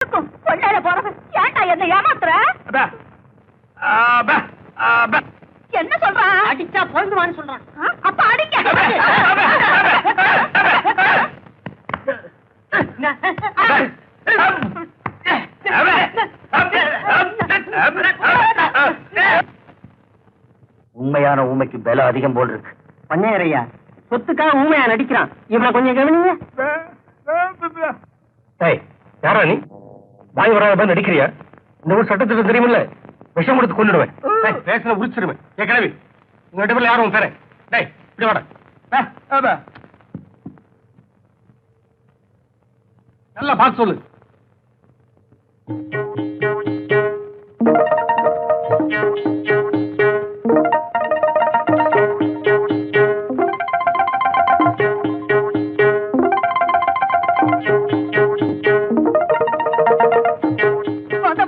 கொள்ளையில போறது ஏன்டா என்ன ஏமாத்துற? என்ன சொல்றான்? அடிச்சா பொழுதுவான்னு சொல்றான். அப்ப அடிக்க. உண்மையான ஊமைக்கு பல அதிகம் போல் இருக்கு. பண்ணையரையா சொத்துக்காக ஊமையா நடிக்கிறான். இவனை கொஞ்சம் கவனிங்க. யாரா நீ? வாய் வராத நடிக்கிறியா? இந்த ஊர் சட்டத்திற்கு தெரியுமில்ல, விஷம் கொடுத்து கொண்டுடுவேன். பேசல உரிச்சிருவேன். கிளவி உங்க இடத்துல யாரும் பேர இப்படி வாட. நல்லா பார்த்து சொல்லு.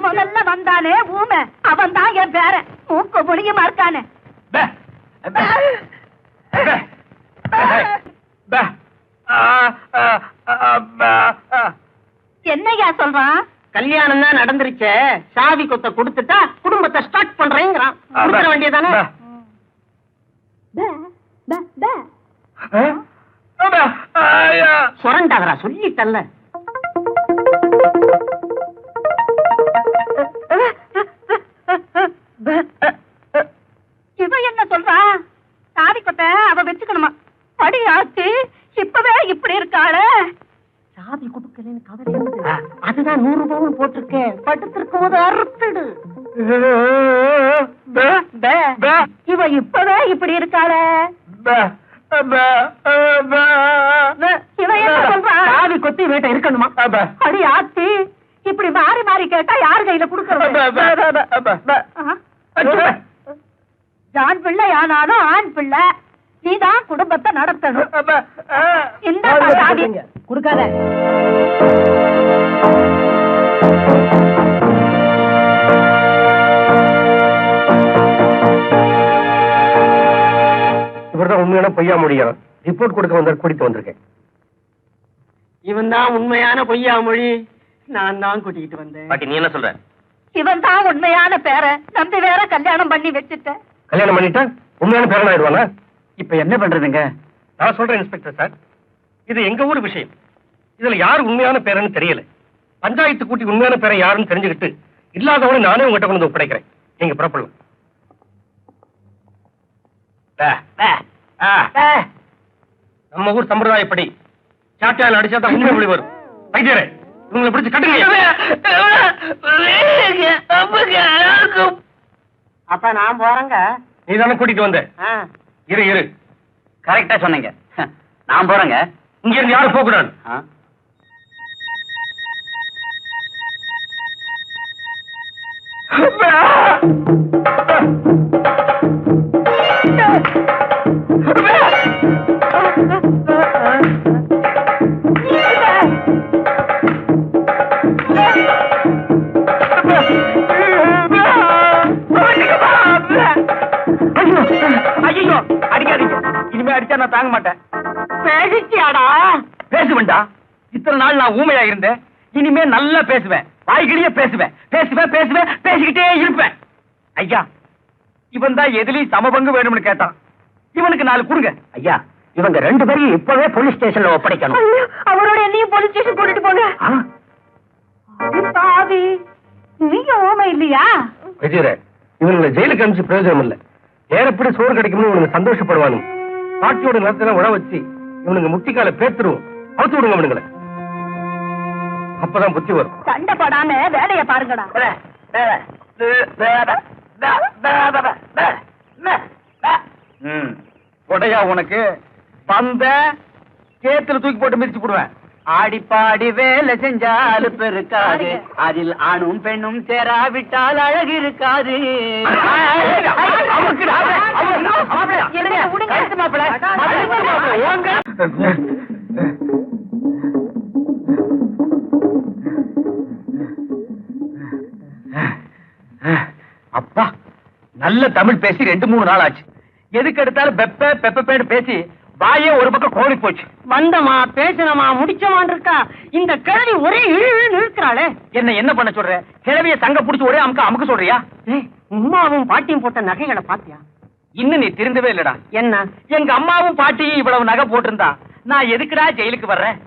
முதல்ல வந்தானே ஊமை, அவன் தான் என் பேர. மூக்கு முடியுமா இருக்கானே. என்னையா சொல்றான்? கல்யாணம் தான் நடந்துருச்ச, சாவி கொத்த கொடுத்துட்டா குடும்பத்தை ஸ்டார்ட் பண்றேங்கிறான். கொடுத்துட வேண்டியதானே? சுரண்டாதரா சொல்லிட்டல்ல. இவ என்ன சொல்றா? சாவி கொத்த அவ வச்சுக்கணுமா? படி ஆச்சு இப்பவே இப்படி இருக்காளே. சாவி கொடுக்கலன்னு கவலை. அதுதான் 100 ரூபாவும் போட்டிருக்கேன். படுத்திருக்கும் போது அறுத்துடு. இவ இப்பவே இப்படி இருக்காளே. இவ என்ன சொல்றா? சாவி கொத்தி வீட்டை இருக்கணுமா? படி ஆச்சு இப்படி மாறி மாறி கேட்டா யாரு கையில குடுக்கறது? ஆண் பிள்ளை ஆனாலும் ஆண் பிள்ளை, நீதான் குடும்பத்தை நடத்தணும். இந்த கொடுக்காத. இவர்தான் உண்மையான பொய்யா முடியும். ரிப்போர்ட் கொடுக்க வந்த கூட்டிட்டு வந்திருக்கேன். இவன் தான் உண்மையான பொய்யா மொழி. நான் தான் கூட்டிட்டு வந்தேன். பாட்டி நீ என்ன சொல்ற? இவன் தான் உண்மையான பேர. நம்பி வேற கல்யாணம் பண்ணி வச்சுட்ட. கல்யாணம் பண்ணிட்டா உண்மையான பேரன் ஆயிடுவானா? இப்ப என்ன பண்றதுங்க? நான் சொல்றேன் இன்ஸ்பெக்டர் சார், இது எங்க ஊர் விஷயம். இதுல யாரு உண்மையான பேரன்னு தெரியல. பஞ்சாயத்து கூட்டி உண்மையான பேரை யாருன்னு தெரிஞ்சுக்கிட்டு இல்லாதவனை நானே உங்ககிட்ட கொண்டு ஒப்படைக்கிறேன். நீங்க புறப்படலாம். நம்ம ஊர் சம்பிரதாயப்படி சாட்டியால் அடிச்சாதான் உண்மை மொழி வரும். வைத்தியரே, இவங்களை பிடிச்சு கட்டுங்க. அப்ப நான் போறேங்க. நீ தானே கூட்டிட்டு வந்த. இரு கரெக்டா சொன்னீங்க. நான் போறேங்க. இங்க இருந்து யாரும் போக கூடாது. ஐயோ அடிக்காதீங்க. இனிமே அடிச்சா நான் தாங்க மாட்டேன். பேசிச்சியாடா? பேசுவேன்டா. இத்தனை நாள் நான் ஊமையா இருந்தேன். இனிமே நல்லா பேசுவேன். வாய்கிலேயே பேசுவேன். பேசிக்கிட்டே இருப்பேன். ஐயா, இவன் தான் எதுலயும் சமபங்கு வேணும்னு கேட்டான். இவனுக்கு 4 கொடுங்க. ஐயா, இவங்க 2 பேரையும் இப்பவே போலீஸ் ஸ்டேஷன்ல ஒப்படைக்கணும். அவரோட என்னையும் போலீஸ் ஸ்டேஷன் கூட்டிட்டு போங்க. பாவி, நீங்க ஓமை இல்லையா? விஜயரே, இவங்களை ஜெயிலுக்கு அனுப்பிச்சு பிரயோஜனம் இல்ல. நேரப்படி சோறு கிடைக்கும்னு இவனுக்கு சந்தோஷப்படுவானுங்க. பாட்டியோட நிலத்துல உழ வச்சு இவனுங்க முட்டிக்கால பேத்துருவோம். அவுத்து விடுங்க இவனுங்களை. அப்பதான் புத்தி வரும். சண்டை போடாம வேலையை பாருங்கடா. கொடையா உனக்கு வந்த கேத்துல தூக்கி போட்டு மிதிச்சு போடுவேன். ஆடிப்பாடி வேலை செஞ்சால் பெருக்காது, அதில் ஆணும் பெண்ணும் சேராவிட்டால் அழகு இருக்காது. அப்பா, நல்ல தமிழ் பேசி 2-3 நாள் ஆச்சு. எதுக்கு எடுத்தாலும் பெப்ப பெப்ப பேசி வாயே ஒரு பக்கம் கோழி போச்சு. வந்தமா பேசணுமா முடிச்சமான் இருக்கா. இந்த கிழவி ஒரே இழுக்கிறாளே. என்ன பண்ண சொல்ற? கிழவிய சங்க புடிச்சு ஒரே அமுக்க சொல்றியா? உமாவும் பாட்டியும் போட்ட நகைகளை பாத்தியா? இன்னும் நீ திருந்தவே இல்லடா. என்ன? எங்க அம்மாவும் பாட்டியும் இவ்வளவு நகை போட்டிருந்தா நான் எதுக்குடா ஜெயிலுக்கு வர்றேன்?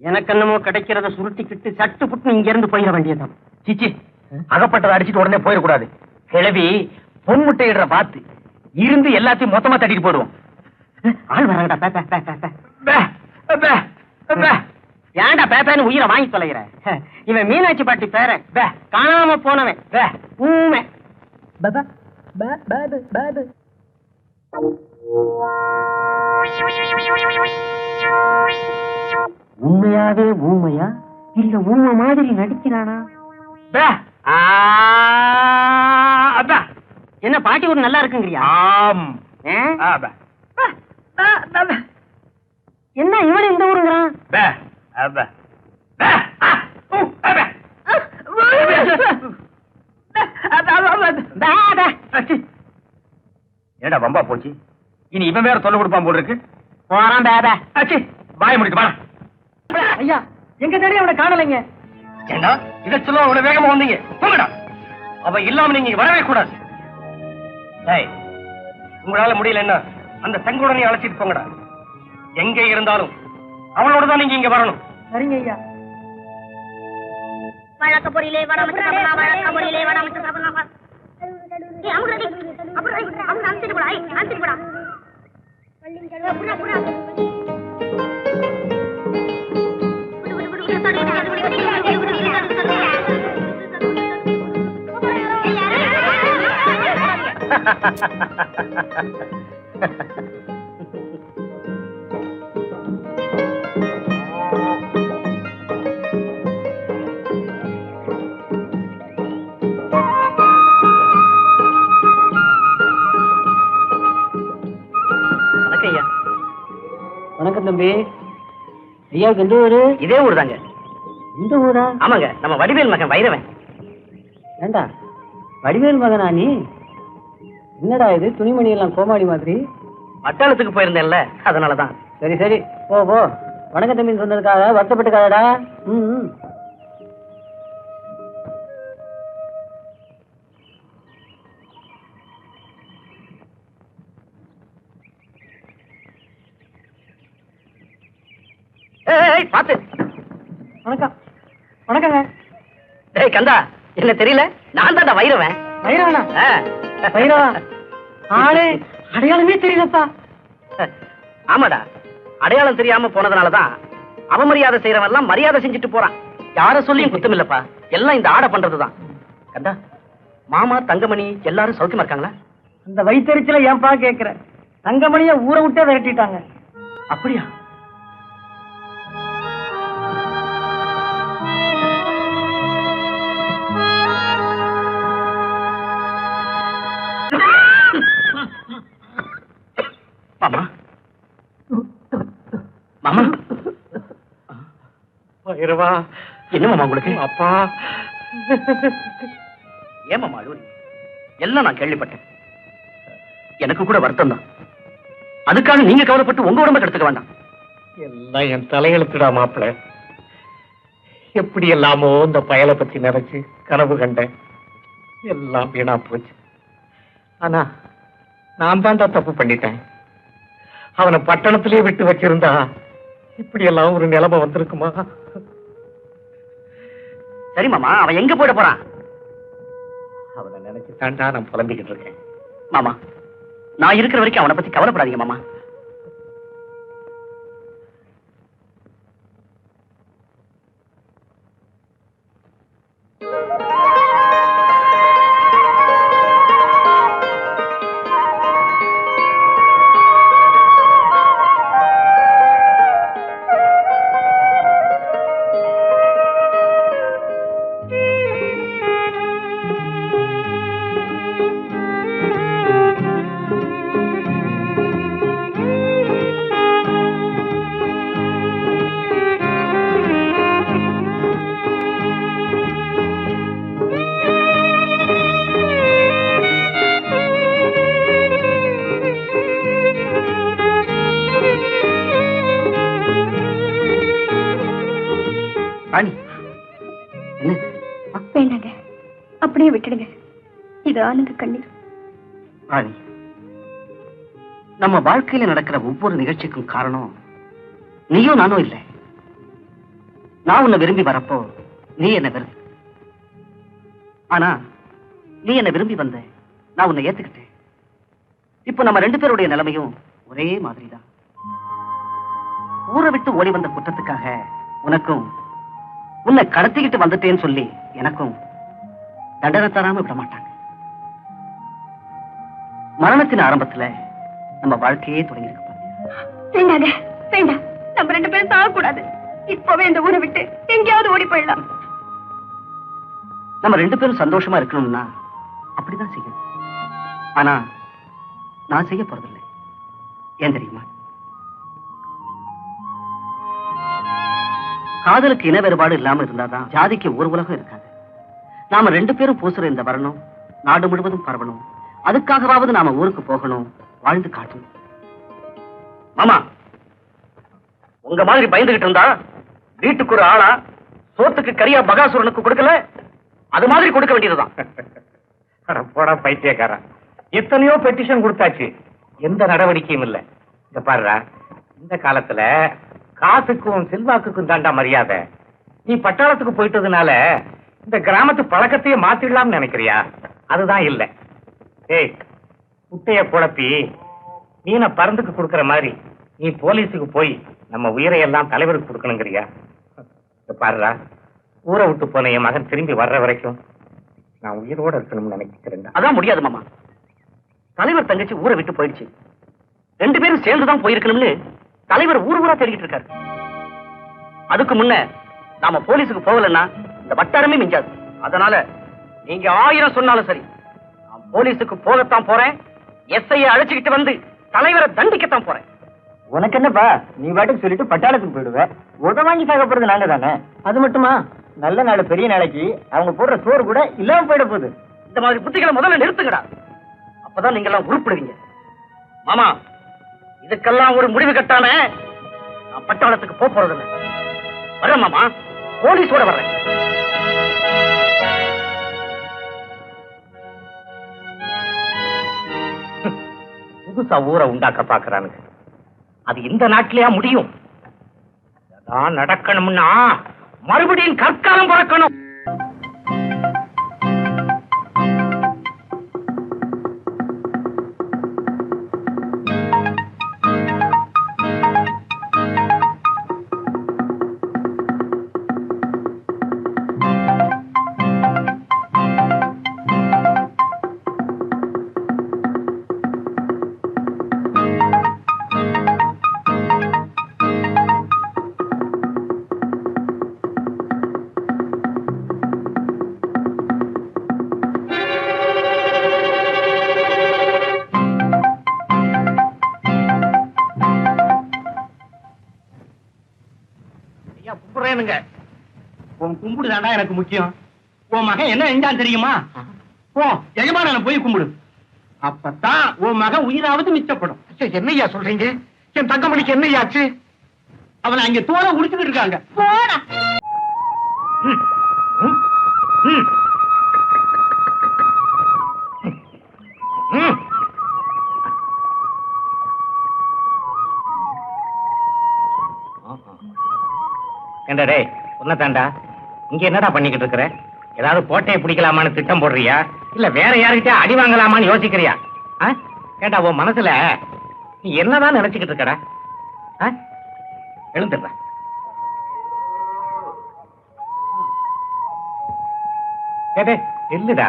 எனக்கு என்னமோ கிடைக்கிறத சுருட்டிக்கிட்டு சட்டு புட்டு இங்க இருந்து போயிட வேண்டியதான். சிச்சி, அகப்பட்டதை அடிச்சுட்டு உடனே போயிடக்கூடாது. கிழவி பொன்முட்டையிடுற பார்த்து இருந்து எல்லாத்தையும் மொத்தமா தட்டிட்டு போடுவோம். ஆள் வராங்கடா. ஏன்டா பேப்பேன்னு உயிரை வாங்கி தொலைகிற? இவன் மீனாட்சி பாட்டி பேர காணாம போனவன் ஊமை. உண்மையாவே ஊமையா இல்ல ஊமை மாதிரி நடிக்கிறானா? என்ன பாட்டி ஒரு நல்லா இருக்குங்கிறியா? என்ன இவன் இந்த ஊருங்கிறான்? ஏடா வம்பா போச்சு. இனி இவன் வேற சொல்ல கொடுப்பான் போல இருக்கு. போறான் பேப. வாய முடிச்சு வாடா. ஐயா, எங்க தேடி அவனை காணலைங்க. ஏண்டா இதை சொல்ல அவனை வேகமா வந்தீங்க? போங்கடா. அவன் இல்லாம நீங்க வரவே கூடாது. உங்களால முடியல என்ன அந்த செங்குடனை அழைச்சிட்டு போங்கடா. எங்க இருந்தாலும் அவளோட தான் நீங்க இங்க வரணும். சரிங்க ஐயா. வழக்க பொறியிலே வடமத்து சபனா வழக்க பொறியிலே வடமத்து சபனா. ஏய் அமுகடி அப்புறம் அவங்க அந்திட்டு போடா. ஏய் அந்திட்டு போடா. புடா புடா. வணக்கம் தம்பி. ஐயாவுக்கு எந்த ஊரு? இதே ஊர் தாங்க. இந்த ஊரா? ஆமாங்க, நம்ம வடிவேல் மகன் வைரவன். ஏண்டா வடிவேல் மகனா நீ? என்னடா இது துணிமணி எல்லாம் கோமாளி மாதிரி? மட்டாளத்துக்கு போயிருந்தேன்ல, அதனாலதான். சரி சரி, போ போ. வணக்கம் தம்பி சொன்னதுக்காக வருத்தப்பட்டுக்காதடா. பாத்து. வணக்கம். வணக்கங்க. ஏய் கந்தா, என்ன தெரியல? நான் தான்டா வைரவன். வைரவனா? வைரவா ஆளே அடையாளமே தெரியலப்பா. ஆமாடா, அடையாளம் தெரியாம போனதுனாலதான் அவமரியாதை செய்யறவன் எல்லாம் மரியாதை செஞ்சுட்டு போறான். யார சொல்லியும் குத்தம் இல்லப்பா, எல்லாம் இந்த ஆடை பண்றதுதான். கந்தா, மாமா தங்கமணி எல்லாரும் சௌக்கியமா இருக்காங்களா? அந்த வயிற்றுல ஏன்பா கேக்குற? தங்கமணிய ஊரை விட்டே விரட்டிட்டாங்க. அப்படியா? மாமா மாமா வைரவா, என்ன மாமா உங்களுக்கு? அப்பா. ஏமாமா அழுவுறீங்க? எல்லாம் நான் கேள்விப்பட்டேன். எனக்கு கூட வருத்தம் தான். அதுக்காக நீங்க கவலைப்பட்டு உங்க உடம்பை கெடுத்துக்க வேண்டாம். எல்லாம் என் தலையெழுத்துடா மாப்பிள்ள. எப்படி எல்லாமோ இந்த பயலை பத்தி நினைச்சு கனவு கண்டேன். எல்லாம் வீணா போச்சு. ஆனா நான் தான்டா தப்பு பண்ணிட்டேன். அவனை பட்டணத்திலேயே விட்டு வச்சிருந்தா இப்படி எல்லாம் ஒரு நிலைமை வந்திருக்குமா? சரி மாமா, அவன் எங்க போயிட போறான்? அவனை நினைச்சு தாண்டா நான் புலம்பிக்கிட்டு இருக்கேன். மாமா, நான் இருக்கிற வரைக்கும் அவனை பத்தி கவலைப்படாதீங்க மாமா. வேண்டாங்க, அப்படியே விட்டுடுங்க. இது ஆனந்த கண்ணீர். ராணி, நம்ம வாழ்க்கையில நடக்கிற ஒவ்வொரு நிகழ்ச்சிக்கும் காரணம் நீயும் நானும் இல்லை. நான் உன்னை விரும்பி வரப்போ நீ என்ன வெறுத்து, ஆனா நீ என்ன விரும்பி வந்த, நான் உன்னை ஏத்துக்கிட்டேன். இப்ப நம்ம 2 பேருடைய நிலைமையும் ஒரே மாதிரிதான். ஊரை விட்டு ஓடி வந்த குற்றத்துக்காக உனக்கும், உன்னை கடத்திக்கிட்டு வந்துட்டேன்னு சொல்லி எனக்கும் தண்டனை தராம விட மாட்டாங்க. மரணத்தின் ஆரம்பத்துல நம்ம வாழ்க்கையே தொடங்கி இருக்கு. வேண்டாங்க, வேண்டாம். நம்ம 2 பேரும் சாகக்கூடாது. இப்பவே இந்த ஊரை விட்டு எங்கேயாவது ஓடி போயிடலாம். நம்ம 2 பேரும் சந்தோஷமா இருக்கணும்னா அப்படிதான் செய்யணும். ஆனா நான் செய்ய போறதில்லை. ஏன் தெரியுமா? காதலுக்கு இன வேறுபாடு இல்லாம இருந்தாதான் ஜாதிக்கு ஒரு உலகம் இருக்காது. நாம 2 பேரும் பூசுற இந்த வரணும் நாடு முழுவதும் பரவணும். அதுக்காகவாவது நாம ஊருக்கு போகணும், வாழ்ந்து காட்டணும். மாமா, உங்க மாதிரி பயந்துகிட்டு இருந்தா வீட்டுக்கு ஒரு ஆளா, சோத்துக்கு கரியா பகாசுரனுக்கு கொடுக்கல, அது மாதிரி கொடுக்க வேண்டியதுதான். போடா பைத்தியக்காரன், எத்தனையோ பெட்டிஷன் கொடுத்தாச்சு, எந்த நடவடிக்கையும் இல்ல. இங்க பாருடா, இந்த காலத்துல காசுக்கும் செல்வாக்குக்கும் தாண்டா மரியாதை. நீ பட்டாளத்துக்கு போயிட்டதுனால இந்த கிராமத்து பழக்கத்தையே மாத்திடலாம்னு நினைக்கிறியா? அதுதான் இல்ல. ஏய், குட்டைய குழப்பி மீனை பறந்துக்கு கொடுக்கற மாதிரி நீ போலீஸுக்கு போய் நம்ம உயிரை எல்லாம் தலைவருக்கு கொடுக்கணுங்கிறியா? பாருடா, ஊரை விட்டு போன என் மகன் திரும்பி வர்ற வரைக்கும் நான் உயிரோட இருக்கணும்னு நினைக்கிறேன். அதான் முடியாது மாமா. தலைவர் தங்கச்சி ஊரை விட்டு போயிடுச்சு, 2 பேரும் சேர்ந்துதான் போயிருக்கணும்னு தலைவர் ஊர் ஊரா தேடிக்கிட்டு இருக்காரு. அதுக்கு முன்ன நாம போலீஸுக்கு போகலன்னா இந்த வட்டாரமே மிஞ்சாது. அதனால நீங்க 1000 சொன்னாலும் சரி, நான் போலீஸுக்கு போகத்தான் போறேன். எஸ்ஐயை அழைச்சுக்கிட்டு வந்து தலைவரை தண்டிக்கத்தான் போறேன். உனக்கு என்னப்பா, நீ பாட்டுக்கு சொல்லிட்டு பட்டாளத்துக்கு போயிடுவ. உத வாங்கி சாக போறது நாங்க தானே. அது மட்டுமா, நல்ல நாள் பெரிய நாளைக்கு அவங்க போடுற சோறு கூட இல்லாம போயிட போகுது. இந்த மாதிரி புத்திகளை முதல்ல நிறுத்துங்கடா, அப்பதான் நீங்க எல்லாம் உருப்படுவீங்க. மாமா, இதுக்கெல்லாம் ஒரு முடிவு கட்டாம நான் பட்டாளத்துக்கு போறதில்லை. வரேன் மாமா, போலீஸோட வர்றேன். புதுசா ஊரை உண்டாக்க பாக்குறானுங்க. அது இந்த நாட்டிலேயா முடியும்? அதான் நடக்கணும்னா மறுபடியும் கற்காலம் பிறக்கணும். கும்பிடுறேனுங்க. உன் கும்பிடு தாண்டா எனக்கு முக்கியம். உன் மகன் என்ன செஞ்சான் தெரியுமா? போ எஜமான போய் கும்பிடு, அப்பதான் உன் மகன் உயிராவது மிச்சப்படும். என்னையா சொல்றீங்க? என் தங்கமணிக்கு என்னையாச்சு? அவனை அங்க தோலை உடிச்சுக்கிட்டு இருக்காங்க. போடா. ஏண்டா டேய், உன்னதாண்டா இங்க என்னடா பண்ணிக்கிட்டு இருக்கிற? ஏதாவது கோட்டையை பிடிக்கலாமான்னு திட்டம் போடுறியா, இல்ல வேற யாருக்கிட்ட அடி வாங்கலாமான்னு யோசிக்கிறியா? கேட்டா உன் மனசுல நீ என்னதான் நினைச்சுக்கிட்டு இருக்கடா? எழுந்துடுற. கேட்டே இல்லடா,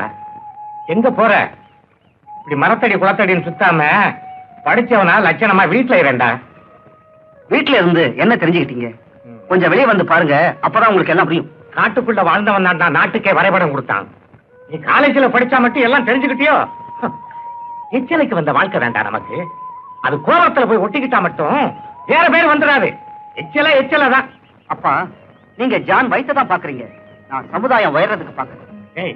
எங்க போற? இப்படி மரத்தடி குளத்தடின்னு சுத்தாம படிச்சவனா லட்சணமா வீட்டுல இரண்டா. வீட்டுல இருந்து என்ன தெரிஞ்சுக்கிட்டீங்க? கொஞ்சம் வெளியே வந்து பாருங்க, அப்பதான் உங்களுக்கு எல்லாம் புரியும். காட்டுக்குள்ள வாழ்ந்தவன் தான் நாட்டுக்கே வரைபடம் கொடுத்தான். நீ காலேஜ்ல படிச்சா மட்டும் எல்லாம் தெரிஞ்சுக்கிட்டியோ? எச்சலைக்கு வந்த வாழ்க்கை வேண்டாம் நமக்கு. அது கோபத்துல போய் ஒட்டிக்கிட்டா மட்டும் வேற பேர் வந்துடாது. எச்சலதான். அப்பா, நீங்க ஜான் வயித்தை தான் பாக்குறீங்க, நான் சமுதாயம் உயர்றதுக்கு பாக்குறேன். ஏய்,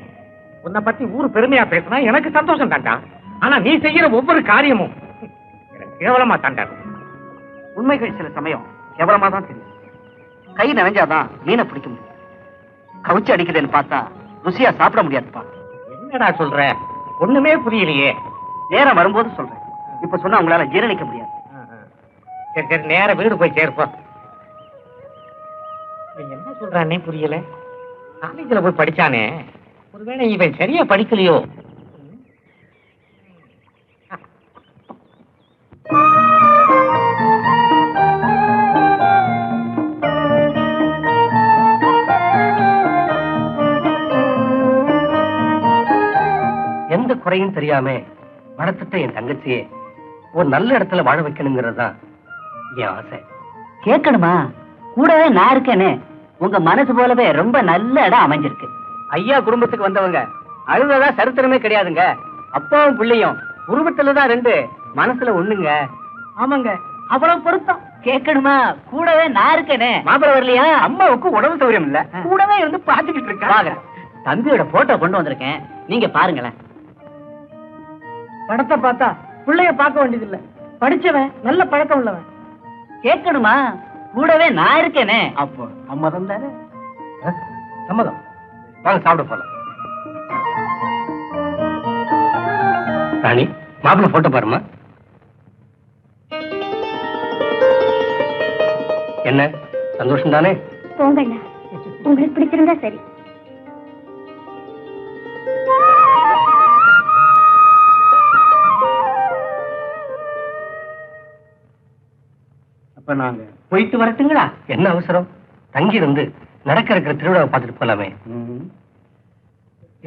உன்னை பத்தி ஊரு பெருமையா பேசினா எனக்கு சந்தோஷம் தாண்டா. ஆனா நீ செய்யற ஒவ்வொரு காரியமும் எனக்கு கேவலமா தாண்டா. உண்மைகள் சில சமயம் கேவலமா தான் தெரியும். கை நிறைஞ்சாதான் மீனை பிடிக்க முடியும். கவுச்சு அடிக்குதுன்னு பார்த்தா ருசியா சாப்பிட முடியாதுப்பா. என்னடா சொல்ற? ஒண்ணுமே புரியலையே. நேரம் வரும்போது சொல்றேன். இப்ப சொன்னா உங்களால ஜீரணிக்க முடியாது. சரி சரி, நேர வீடு போய் சேர்ப்போம். இவன் என்ன சொல்றானே புரியல. காலேஜ்ல போய் படிச்சானே, ஒருவேளை இவன் சரியா படிக்கலையோ? எந்த குறையும் தெரியாம வளர்த்துட்ட என் தங்கச்சியே ஒரு நல்ல இடத்துல வாழ வைக்கணுங்கிறது தான் என் ஆசை. கேட்கணுமா? கூடவே நான் இருக்கேனே. உங்க மனசு போலவே ரொம்ப நல்ல இடம் அமைஞ்சிருக்கு. ஐயா குடும்பத்துக்கு வந்தவங்க அழுததா சரித்திரமே கிடையாதுங்க. அப்பாவும் பிள்ளையும் உருவத்துலதான் ரெண்டு, மனசுல ஒண்ணுங்க. ஆமாங்க, அவ்வளவு பொருத்தம். கேட்கணுமா? கூடவே நான் இருக்கேனே. மாப்பிள்ளை வரலையா? அம்மாவுக்கு உடம்பு சௌகரியம் இல்ல, கூடவே இருந்து பாத்துக்கிட்டு இருக்கா. தம்பியோட போட்டோ கொண்டு வந்திருக்கேன், நீங்க பாருங்களேன். படத்தை பார்த்தா பிள்ளைய பார்க்க வேண்டியதில்லை. படிச்சவன், நல்ல பழக்கம் உள்ளவன். கேட்கணுமா? கூடவே நான் இருக்கேனே. அப்போ சம்மதம் தானே? சம்மதம். வாங்க சாப்பிட போலாம். ராணி, மாப்பிள்ளை போட்டோ பாருமா. என்ன சந்தோஷம் தானே? போங்கண்ணா, உங்களுக்கு பிடிச்சிருந்தா சரி. அப்ப நாங்க போயிட்டு வரட்டுங்களா? என்ன அவசரம்? தங்கி இருந்து நடக்க இருக்கிற திருவிழாவை பார்த்துட்டு போலாமே.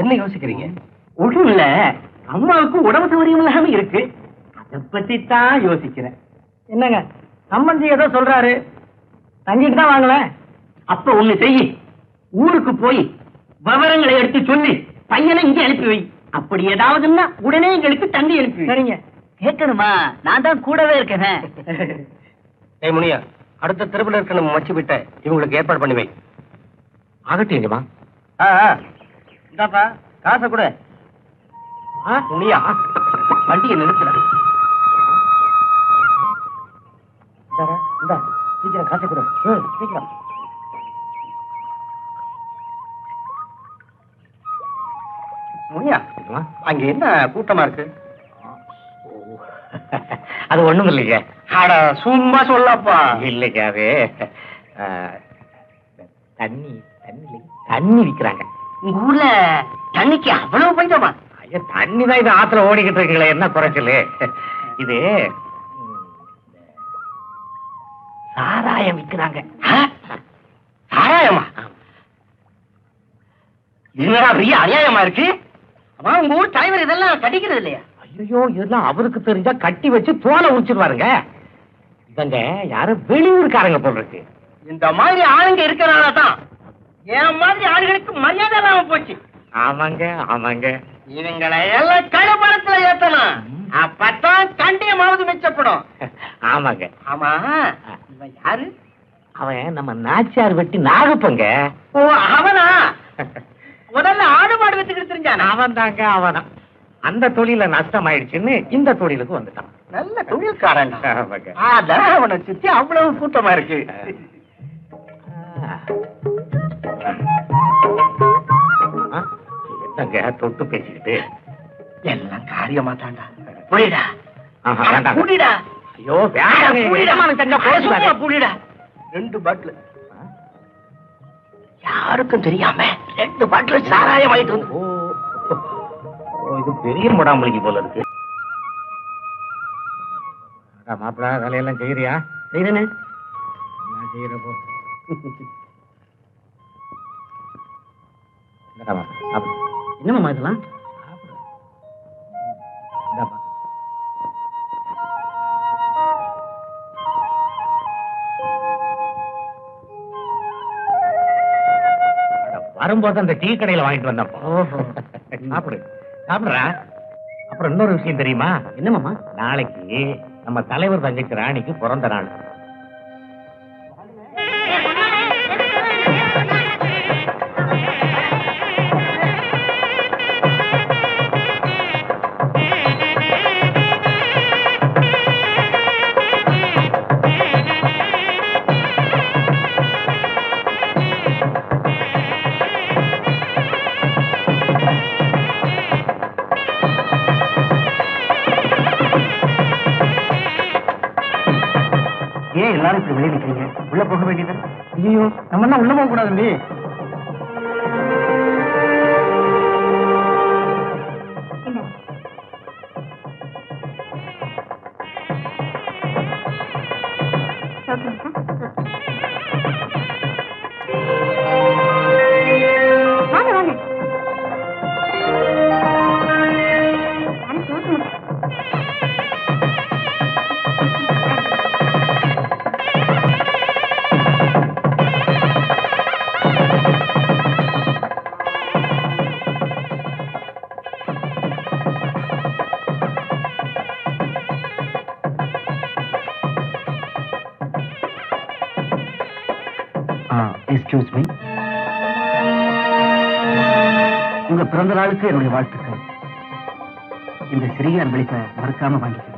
என்ன யோசிக்கிறீங்க? ஒன்றும் இல்ல, அம்மாவுக்கு உடம்பு சௌகரியம் இல்லாம இருக்கு, அதை பத்தி தான் யோசிக்கிறேன். என்னங்க சம்பந்தி ஏதோ சொல்றாரு, தங்கிட்டு தான் வாங்கல. அப்ப ஒண்ணு செய்யி, ஊருக்கு போய் விவரங்களை எடுத்து சொல்லி பையனை இங்க அனுப்பி வை. அப்படி ஏதாவதுன்னா உடனே எங்களுக்கு தந்தி அனுப்பி வை. சரிங்க. கேட்கணுமா? நான் தான் கூடவே இருக்கேனே. முனியா, அடுத்த தெருவில் இருக்க நம்ம மச்சு விட்ட இவங்களுக்கு ஏற்பாடு பண்ணி வை. ஆகட்டுங்கம்மா. இந்தாப்பா காசை கூட. முனியா, வண்டியை நிறுத்துற. சீக்கிரம் காசை கூட. சீக்கிரம். முனியா, அங்க என்ன கூட்டமா இருக்கு? அது ஒண்ணும் இல்லைங்க. அட சும்மா சொல்லப்பா. இல்லைங்க, அது தண்ணி தண்ணி தண்ணி விக்கிறாங்க. உங்க ஊர்ல தண்ணிக்கு அவ்வளவு பஞ்சமா? ஐயா, தண்ணி தான் இது ஆத்துல ஓடிக்கிட்டு இருக்கீங்களே, என்ன குறைச்சலு? இது சாராயம் விக்கிறாங்க. சாராயமா? என்னடா பெரிய அநியாயமா இருக்கு. அம்மா, உங்க ஊர் தலைவர் இதெல்லாம் கட்டிக்கிறது இல்லையா? ஐயோ, இதெல்லாம் அவருக்கு தெரிஞ்சா கட்டி வச்சு தோலை உரிச்சிருவாருங்க. இவங்க யாரும் வெளியூருக்காரங்க போல் இருக்கு. இந்த மாதிரி ஆளுங்க இருக்கிறனால தான் என் மாதிரி ஆளுகளுக்கு மரியாதை இல்லாம போச்சு. ஆமாங்க ஆமாங்க. இவங்களை எல்லாம் கடுப்பணத்துல ஏத்தணும், அப்பதான் கண்டியமாவது மிச்சப்படும். ஆமாங்க. ஆமா, இவன் யாரு? அவன் நம்ம நாச்சியார் வெட்டி நாகப்பங்க. ஓ, அவனா? முதல்ல ஆடு மாடு வச்சுக்கிட்டு தெரிஞ்சான். அவன் தாங்க அவனா. அந்த தொழில நஷ்டம் ஆயிடுச்சுன்னு இந்த தொழிலுக்கு வந்துட்டான். நல்ல தொழில்காரன். ஆமாங்க. அதான் அவனை சுத்தி அவ்வளவு கூட்டமா இருக்கு. என்னங்க தொட்டு பேசிக்கிட்டு? எல்லாம் காரியமா தாண்டா. புரியுதா? வேண்டாம். புரியுடா. ஐயோ, வேண்டாம். புரியுடா. 2 பாட்டில் யாருக்கும் தெரியாம 2 பாட்டில் சாராயம் ஆயிட்டு வந்து. ஓ, இது பெரிய முடாமலிக்கு போல இருக்கு. மாப்பிள, வேலையெல்லாம் செய்யறியா? செய்யறேன்னு நான் செய்யறப்போ என்னமாமா இதெல்லாம்? வரும்போது அந்த டீ கடையில வாங்கிட்டு வந்தப்போ. சாப்பிடு சாப்பிடுறா. அப்புறம் இன்னொரு விஷயம் தெரியுமா? என்னமாமா? நாளைக்கு நம்ம தலைவர் தங்கச்சி ராணிக்கு பிறந்த நாள். எதுக்கு வெளியே நிக்கிறீங்க? உள்ள போக வேண்டியது. ஐயோ நம்ம என்ன உள்ள போக கூடாது தம்பி. வாங்க வாங்க. Excuse me. உங்க பிறந்த நாளுக்கு என்னுடைய வாழ்த்துக்கள். இந்த சிறிய அன்பளிப்பை மறக்காம வாங்கிக்க.